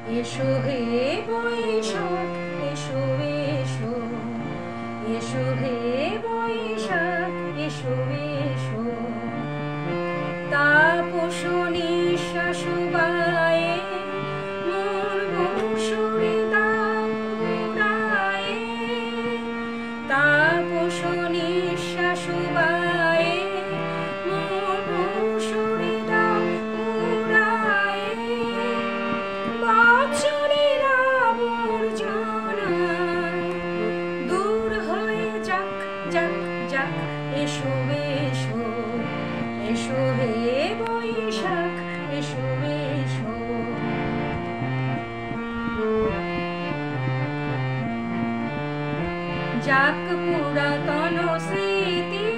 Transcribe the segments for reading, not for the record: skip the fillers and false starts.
এসো হে বৈশাখ এসো এসো, এসো হে বৈশাখ এসো এসো। তাপস নিঃশ্বাস বায়ে মোর বংশুরে দাও উড়ায়ে। তাপস নিঃশ্বাস বায়ে মোর বংশুরে দাও উড়ায়ে। বছরের আবর্জনা দূর হয়ে যাক যাক যাক। এসো এসো, এসো হে বৈশাখ এসো এসো। যাক পুরাতন স্মৃতি,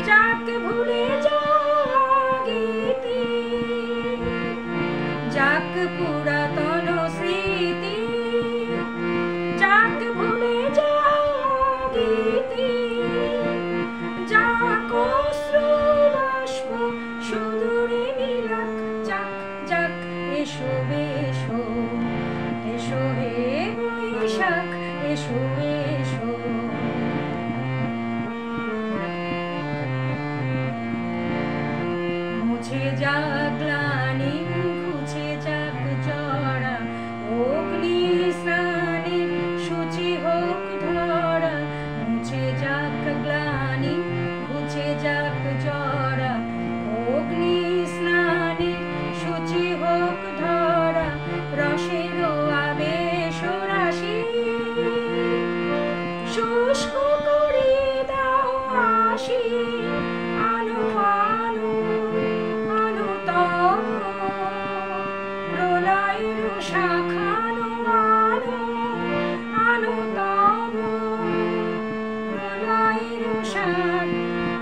যাক ভুলে যাওয়া গীতি। যাক পুরাতন স্মৃতি, যাক ভুলে যাওয়া গীতি। যাক অশ্রু বাষ্প সুদূরে নীলাক যাক যাক। এসো এসো, এসো হে বৈশাখ এসো এসো। মুছে যাক গ্লানি, ঘুচে যাক জরা। অগ্নি স্নানের সূচি হোক ধরা। মুছে যাক গ্লানি, ঘুচে যাক জরা। অগ্নি স্নানের সূচি হোক ধরা। রসের আবেশ রাশি শুষ্ক করে দাও আসি। আলো আলো আলো তব প্রলয়ের শাখানো আলো। আলো তব প্রলয়ের শাখ।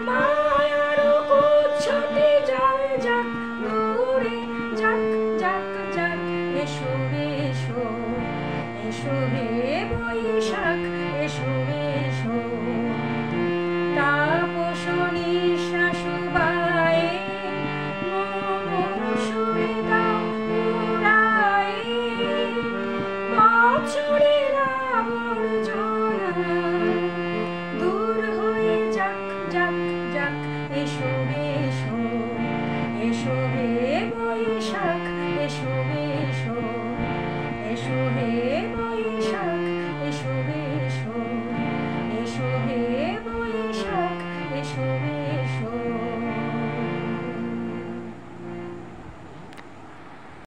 মায়ার কুচ্ছটে যায় যাক দূরে যাক যাক যাক। এসো এসো, এসো হে বৈশাখ এসো এসো। তাপস নিঃশ্বাস বায়ে মোর সুরে দাও উড়ায়ে। বছরের আবর্জনা দূর হয়ে যাক যাক যাক। এসো এসো, এসো হে বৈশাখ এসো এসো, এসো হে